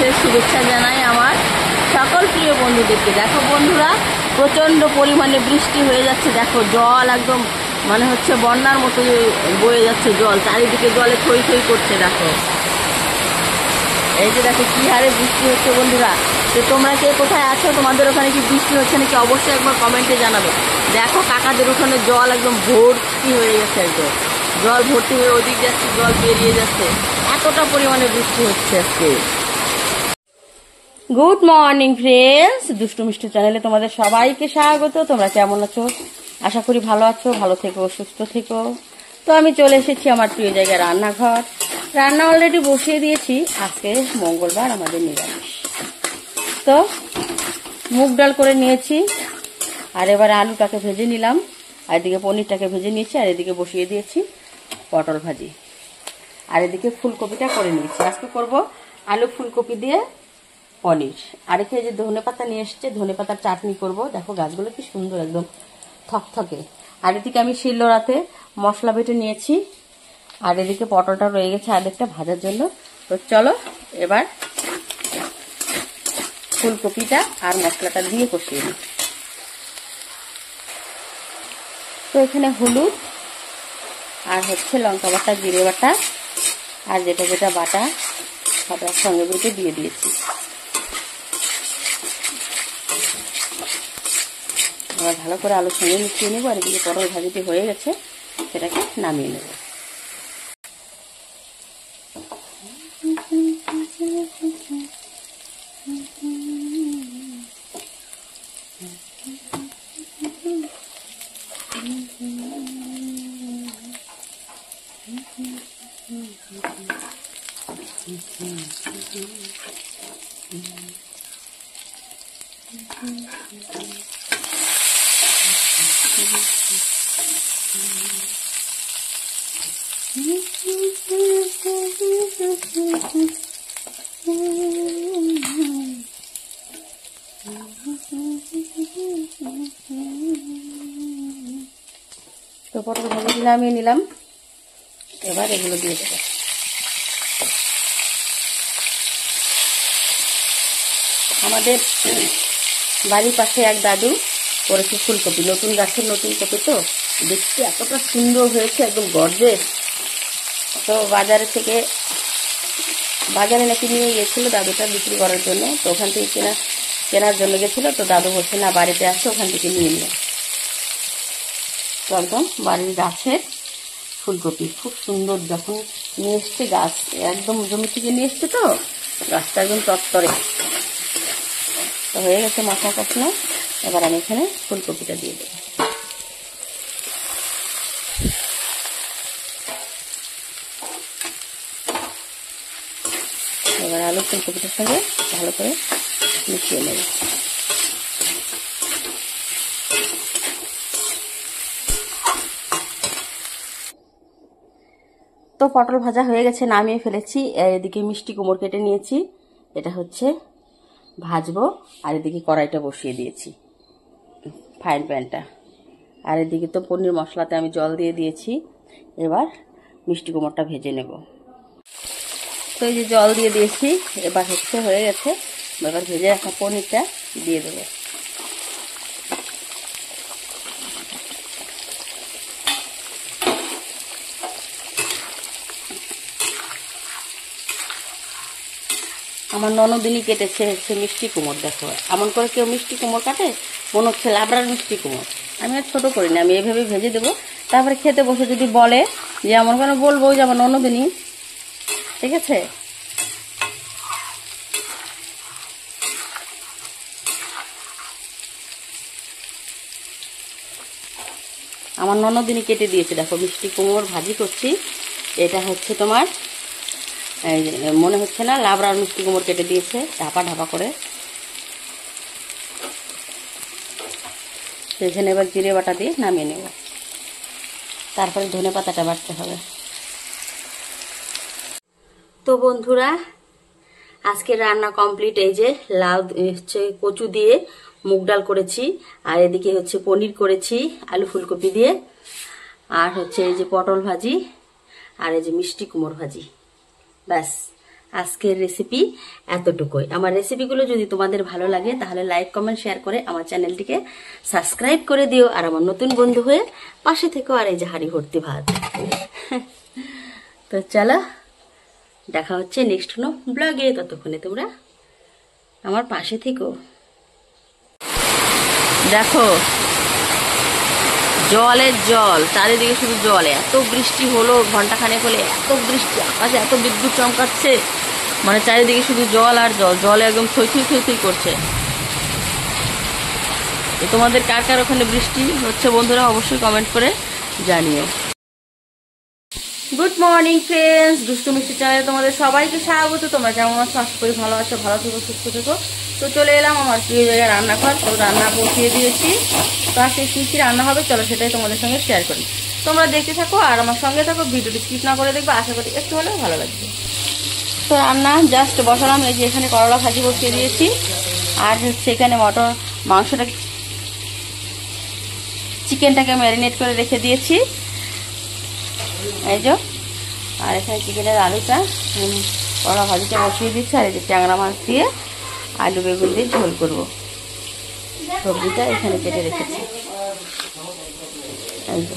মাসের শুভেচ্ছা জানাই আমার সকল প্রিয় বন্ধুদেরকে। দেখো বন্ধুরা, প্রচন্ড পরিমাণে বৃষ্টি হয়ে যাচ্ছে। দেখো জল একদম মানে হচ্ছে বন্যার মতো বয়ে যাচ্ছে জল, চারিদিকে জলে থই থই করছে। দেখো এই যে দেখো কি হারে বৃষ্টি হচ্ছে বন্ধুরা। তো তোমরা কে কোথায় আছো, তোমাদের ওখানে কি বৃষ্টি হচ্ছে নাকি অবশ্যই একবার কমেন্টে জানাবে। দেখো কাকাদের ওখানে জল একদম ভর্তি হয়ে গেছে, একদম জল ভর্তি হয়ে ওদিক যাচ্ছে, জল বেরিয়ে যাচ্ছে, এতটা পরিমাণে বৃষ্টি হচ্ছে আজকে। গুড মর্নিং ফ্রেন্ডস, দুষ্টু মিষ্টি চ্যানেলে তোমাদের সবাইকে স্বাগত। তোমরা কেমন আছো? আশা করি ভালো আছো, ভালো থেকো, সুস্থ থেকো। তো আমি চলে এসেছি আমার প্রিয় জায়গায় রান্নাঘর। রান্না অলরেডি বসিয়ে দিয়েছি। আজকে মঙ্গলবার, আমাদের নিরামিষ। তো মুগ ডাল করে নিয়েছি, আর এবারে আলুটাকে ভেজে নিলাম, আর এদিকে পনিরটাকে ভেজে নিয়েছি, আর এদিকে বসিয়ে দিয়েছি পটল ভাজি, আর এদিকে ফুলকপিটা করে নিয়েছি। আজকে করব আলু ফুলকপি দিয়ে পনির। আর এখানে যে ধনে পাতা নিয়ে এসছে, ধনে পাতার চাটনি করব। দেখো গাছগুলো কি সুন্দর, একদম থকথকে। আর এদিকে আমি শিলনোড়াতে মশলা বেটে নিয়েছি, আর এদিকে পটলটা রয়ে গেছে আরেকটা ভাজার জন্য। তো চলো এবার ফুলকপিটা আর মশলাটা দিয়ে কষিয়ে নিই। তো এখানে হলুদ আর হচ্ছে লঙ্কা বাটা, জিরে বাটা, আর যেটা যেটা বাটা সব একসঙ্গে বেটে দিয়ে দিয়েছি। এবার ভালো করে আলুর সঙ্গে মিশিয়ে নেবো। আর এদিকে পটল ভাজিটি হয়ে গেছে, সেটাকে নামিয়ে নেব। তো পটল ভাজি নামিয়ে নিলাম, এবার এগুলো দিয়ে দেবো। আমাদের বাড়ির পাশে এক দাদু করেছে ফুলকপি, নতুন গাছের নতুন কপি, তো দেখতে এতটা সুন্দর হয়েছে, একদম গর্জেস। তো বাজারে নাকি নিয়ে গেছিল দাদুটা বিক্রি করার জন্য। তো ওখান থেকে কেনার জন্য গেছিল। তো দাদু বলছে না, বাড়িতে আসছে, ওখান থেকে নিয়ে নিয়ে। তো একদম বাড়ির গাছের ফুলকপি, খুব সুন্দর। যখন নিয়ে এসছে, গাছ একদম জমি থেকে নিয়ে এসছে, তো গাছটা একদম তরতরে। তো হয়ে গেছে মশলা কষানো। এবার আমি এখানে ফুলকপিটা দিয়ে দেবো। এবার আলু ফুলকপিটার সঙ্গে ভালো করে মিশিয়ে নেব। তো পটল ভাজা হয়ে গেছে, নামিয়ে ফেলেছি। এদিকে মিষ্টি কুমড় কেটে নিয়েছি, এটা হচ্ছে ভাজবো। আর এদিকে কড়াইটা বসিয়ে দিয়েছি, ফ্রাইং প্যানটা। আর এদিকে তো পনির মশলাতে আমি জল দিয়ে দিয়েছি। এবার মিষ্টি কুমড়টা ভেজে নেব। তো এই যে জল দিয়ে দিয়েছি, এবার হচ্ছে হয়ে গেছে। এবার ভেজে রাখা পনিরটা দিয়ে দেবো। আমার ননদিনী কেটেছে হচ্ছে মিষ্টি কুমড়। দেখো এমন করে কেউ মিষ্টি কুমড় কাটে, মনে হচ্ছে লাবড়ার মিষ্টি কুমড়। আমি আর ছোট করি না, আমি এইভাবে ভেজে দেবো। তারপরে খেতে বসে যদি বলে যে এমন করে বলবো যে আমার ননদিনী, ঠিক আছে। আমার ননদিনী কেটে দিয়েছে। দেখো মিষ্টি কুমড় ভাজি করছি। এটা হচ্ছে তোমার মনে হচ্ছে না লাবড়ার মিষ্টি কুমড় কেটে দিয়েছে ঢাপা ঢাপা করে। সেখানে এবার জিরে বাটা দিয়ে নামিয়ে নেব। তারপরে ধনে পাতাটা বাটতে হবে। তো বন্ধুরা, আজকে রান্না কমপ্লিট। এই যে লাউ হচ্ছে কচু দিয়ে মুগ ডাল করেছি, আর এদিকে হচ্ছে পনির করেছি আলু ফুলকপি দিয়ে, আর হচ্ছে এই যে পটল ভাজি, আর এই যে মিষ্টি কুমড় ভাজি। ব্যাস, আজকের রেসিপি এতটুকুই। আমার রেসিপিগুলো যদি তোমাদের ভালো লাগে তাহলে লাইক কমেন্ট শেয়ার করে আমার চ্যানেলটিকে সাবস্ক্রাইব করে দিও, আর আমার নতুন বন্ধু হয়ে পাশে থেকেও। আর এই যে হাঁড়ি ভর্তি ভাত। তো চলো, দেখা হচ্ছে নেক্সট কোনো ব্লগে। ততক্ষণে তোমরা আমার পাশে থেকো। দেখো জলের জল, চারিদিকে শুধু জল। এত বৃষ্টি হলো ঘন্টাখানেক হলে, এত বৃষ্টি, আকাশে এত বিদ্যুৎ চমকাচ্ছে, মানে চারিদিকে শুধু জল আর জল। জলে একদম থই থই থই থই করছে। তো তোমাদের কার কার ওখানে বৃষ্টি হচ্ছে বন্ধুরা অবশ্যই কমেন্ট করে জানিও। গুড মর্নিং ফ্রেন্ডস, দুষ্টু মিষ্টি চ্যানেলে তোমাদের সবাইকে স্বাগত। তোমরা কেমন আছো? আশা করি ভালো আছো, ভালো থেকো, সুস্থ থেকো। তো চলে এলাম আমার প্রিয় জায়গায় রান্নাঘর। তো রান্না বসিয়ে দিয়েছি। তো আজকে কী কী রান্না হবে চলো সেটাই তোমাদের সঙ্গে শেয়ার করি। তোমরা দেখতে থাকো আর আমার সঙ্গে থাকো, ভিডিওটি স্কিপ না করে দেখবে। আশা করি একটু হলেও ভালো লাগবে। তো রান্না জাস্ট বসালাম। এই যে এখানে করলা ভাজি বসিয়ে দিয়েছি, আর হচ্ছে এখানে মাংসটাকে, চিকেনটাকে ম্যারিনেট করে রেখে দিয়েছি, এই যে। আর এখানে চিকেনের আলুটা, করলা ভাজিটা বসিয়ে দিচ্ছি। আর এই যে ট্যাংরা মাছ দিয়ে আলু বেগুন দিয়ে ঝোল করব। সবজিটা এখানে কেটে রেখেছি, এই যে।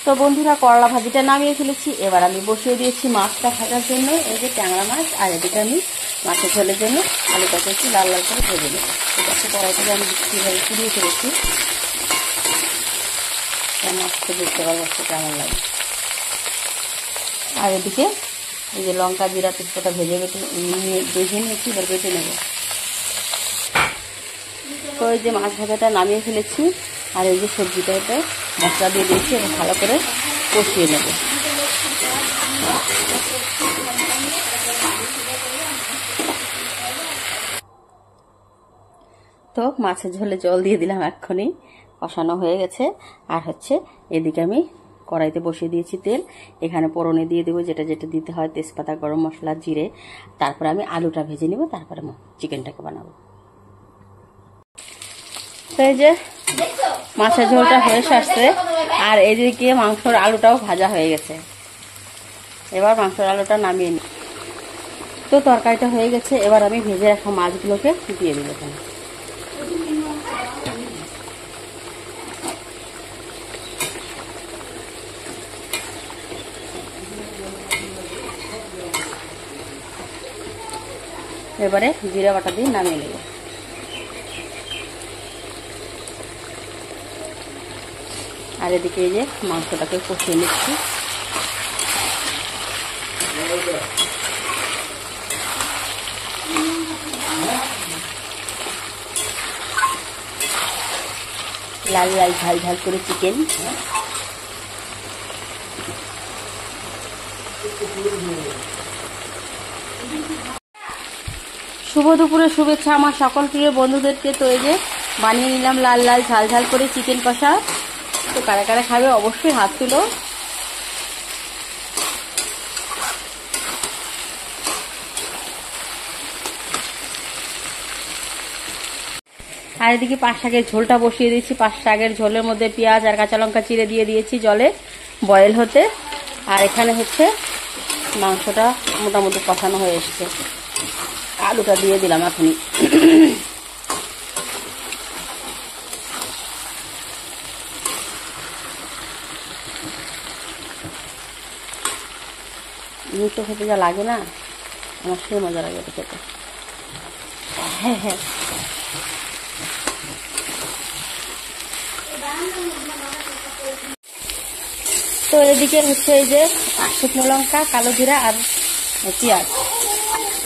তো বন্ধুরা করলা ভাজিটা নামিয়ে ফেলেছি। এবার আমি বসিয়ে দিয়েছি মাছটা ভাজার জন্য। এই যে ট্যাংরা মাছ, আর এদিকে আমি মাছের ঝোলের জন্য আলুটাকে একটু লাল লাল করে ভেজে নেব। এটা একটা কড়াই থেকে আমি কীভাবে কুড়িয়ে ফেলেছি, মাছটা দেখতে পারবো কেমন লাগে। আর এদিকে এই যে লঙ্কা জিরা তেজপাতা ভেজে নিয়েছি, এবার বেটে নেব। তো এই যে মাছ ভাজাটা নামিয়ে ফেলেছি, আর এই যে সবজিটাতে মশলা দিয়ে দিয়েছি, এবং ভালো করে কষিয়ে নেব। তো মাছের ঝোলে জল দিয়ে দিলাম, এক্ষুনি কষানো হয়ে গেছে। আর হচ্ছে এদিকে আমি কড়াইতে বসিয়ে দিয়েছি তেল। এখানে ফোড়নে দিয়ে দেবো যেটা যেটা দিতে হয়, তেজপাতা, গরম মশলা, জিরে। তারপরে আমি আলুটা ভেজে নেব, তারপরে চিকেনটাকে বানাবো। তো এই যে মাছের ঝোলটা হয়ে আসছে, আর এদিকে মাংসর আলুটাও ভাজা হয়ে গেছে। এবার মাংসর আলুটা নামিয়ে নিই। তো তরকারিটা হয়ে গেছে। এবার আমি ভেজে রাখা মাছগুলোকে দিয়ে দেবো এখানে। এবারে জিরা বাটা দিয়ে নামিয়ে নেব। আর এদিকে এই যে মাংসটাকে কষিয়ে নিচ্ছি। লাল লাল ঝাল ঝাল করে চিকেন। শুভ দুপুরে শুভেচ্ছা আমার সকল প্রিয় বন্ধুদেরকে। তো এই যে বানিয়ে নিলাম লাল লাল ঝাল ঝাল করে চিকেন কষা। তো কারা কারা খাবে অবশ্যই হাত তুলো। আর এদিকে পাঁচ শাকের ঝোলটা বসিয়ে দিয়েছি। পাঁচ শাকের ঝোলের মধ্যে পেঁয়াজ আর কাঁচা লঙ্কা চিড়ে দিয়ে দিয়েছি জলে বয়েল হতে। আর এখানে হচ্ছে মাংসটা মোটামুটি কষানো হয়ে এসছে। আলুটা দিয়ে দিলাম এখনই। মিষ্টি খেতে যা লাগে না, আমার সে মজা লাগে এটা খেতে। হ্যাঁ হ্যাঁ। তো এদিকে হচ্ছে এই যে শুকনো লঙ্কা, কালো জিরা আর পেঁয়াজ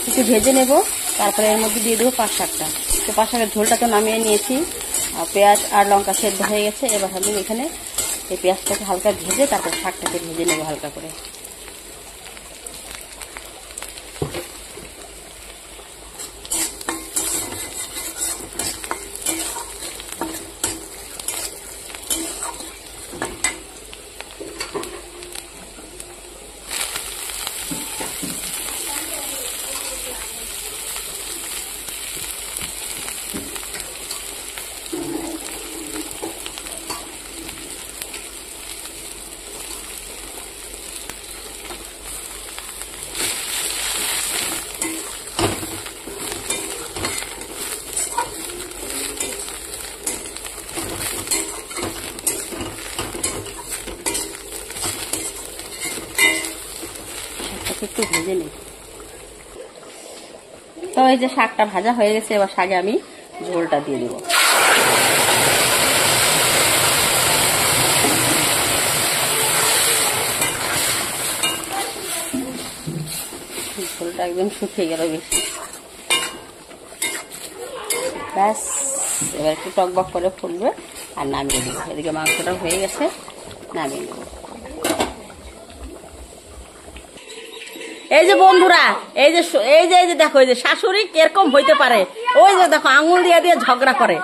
একটু ভেজে নেব। তারপরে এর মধ্যে দিয়ে দেবো পাঁচ শাকটা। তো পাঁচ শাকের ঝোলটা তো নামিয়ে নিয়েছি, পেঁয়াজ আর লঙ্কা সেদ্ধ হয়ে গেছে। এবার আমি এখানে এই পেঁয়াজটাকে হালকা ভেজে তারপর শাকটাকে ভেজে নেবো হালকা করে। একটু ভেজে নিই। তো এই যে শাকটা ভাজা হয়ে গেছে, এবার শাকে আমি ঝোলটা দিয়ে দিব। ঝোলটা একদম শুকিয়ে গেল বেশি, ব্যাস। এবার একটু টকবক করে ফুলবে আর নামিয়ে দেবো। এদিকে মাংসটা হয়ে গেছে, নামিয়ে দেবো। এই যে বন্ধুরা, এই যে দেখো, এই যে শাশুড়ি কিরকম হইতে পারে। ওই যে দেখো আঙুল দিয়ে দিয়ে ঝগড়া করে।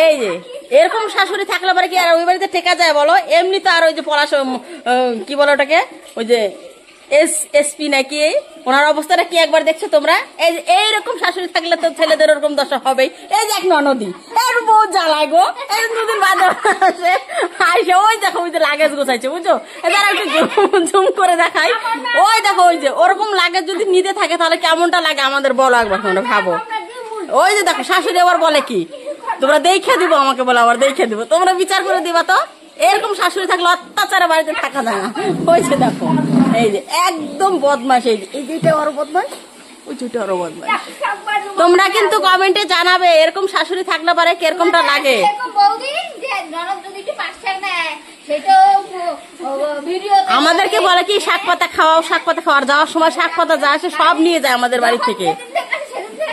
এই যে এরকম শাশুড়ি থাকলে পরে কি আর ওই বাড়িতে টেকা যায় বলো? এমনি তো আর ওই যে পলাশ কি বলো ওটাকে, ওই যে এসপি নাকি, ওনার অবস্থাটা কি একবার দেখছো তোমরা? এইরকম শাশুড়ি থাকলে তো ছেলেদের ওরকম দশা হবেই। এই যে এক ননদি, এর বহুত জ্বালায় গো। এই দুদিন বাদে আসে, ওই দেখো ওই যে লাগেজ গোছাইছে, বুঝছো? এবার একটু জুম করে দেখাই। ওই দেখো ওই যে ওরকম লাগেজ যদি নিতে থাকে তাহলে কেমনটা লাগে আমাদের বলো একবার, তোমরা ভাবো। ওই যে দেখো শাশুড়ি আবার বলে কি, তোমরা দেখে দিবো, আমাকে বলো আবার দেখে দিবো। তোমরা বিচার করে দিবা তো। এরকম শাশুড়ি থাকলে অত্যাচারে বাড়িতে থাকা যায় না। ওই যে দেখো, এই যে একদম বদমাশ। এই যেটা আরো বদমাশ, ওই যেটা আরো বদমাশ। তোমরা কিন্তু কমেন্টে জানাবে এরকম শাশুড়ি থাকলে পারে কিরকমটা লাগে। আমাদেরকে বলে কি শাক পাতা খাওয়াও, শাক পাতা খাওয়ার যাওয়ার সময় শাক পাতা যা আসে সব নিয়ে যায় আমাদের বাড়ি থেকে।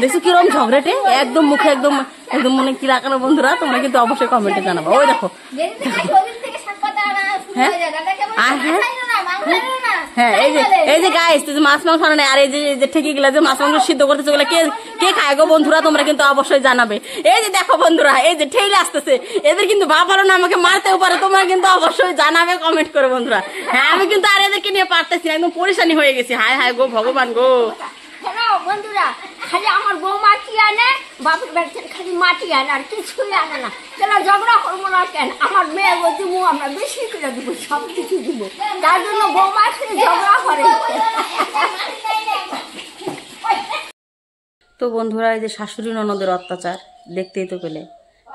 দেখছো কিরকম ঝগড়াটে, একদম মুখে একদম একদম মনে কি লাগানো। বন্ধুরা তোমরা কিন্তু অবশ্যই কমেন্টে জানাবো। ওই দেখো, হ্যাঁ এই যে গাইস, মাছ মাংস আনে আর এই যে ঠেকে গেলে যে মাছ মাংস সিদ্ধ করতেছে ওগুলো কে খায় গো বন্ধুরা? তোমরা কিন্তু অবশ্যই জানাবে। এই যে দেখো বন্ধুরা, এই যে ঠেলে আসতেছে, এদের কিন্তু ভালো না, আমাকে মারতেও পারে। তোমরা কিন্তু অবশ্যই জানাবে কমেন্ট করে বন্ধুরা। হ্যাঁ আমি কিন্তু আর এদেরকে নিয়ে পারতেছি না, একদম পরেশানি হয়ে গেছি। হায় হায় গো ভগবান গো। বন্ধুরা খালি আমার বউ মাটি আনে, বাপের বাড়ি থেকে খালি মাটি আনে আর কিছুই আনে না। কেন ঝগড়া করবো না কেন? আমার মেয়ে দিব, আমরা বেশি করে দিব, সব কিছু দিব। তার জন্য বৌমা খালি ঝগড়া করে। তো বন্ধুরা এই যে শাশুড়ি ননদের অত্যাচার দেখতেই তো পেলে,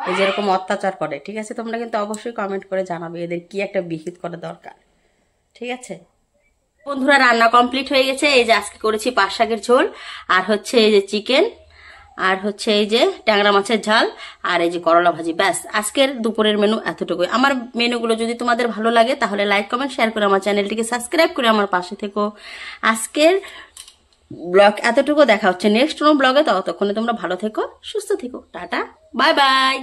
এই যেরকম অত্যাচার করে। ঠিক আছে, তোমরা কিন্তু অবশ্যই কমেন্ট করে জানাবে এদের কি একটা বিহিত করা দরকার। ঠিক আছে বন্ধুরা, রান্না কমপ্লিট হয়ে গেছে। এই যে আজকে করেছি পাট শাকের ঝোল, আর হচ্ছে এই যে চিকেন, আর হচ্ছে এই যে ট্যাংরা মাছের ঝাল, আর এই যে করলা ভাজি। ব্যাস, আজকের দুপুরের মেনু এতটুকুই। আমার মেনুগুলো যদি তোমাদের ভালো লাগে তাহলে লাইক কমেন্ট শেয়ার করে আমার চ্যানেলটিকে সাবস্ক্রাইব করে আমার পাশে থেকো। আজকের ব্লগ এতটুকু, দেখা হচ্ছে নেক্সট কোনো ব্লগে। ততক্ষণে তোমরা ভালো থেকো, সুস্থ থেকো। Tata, bye bye.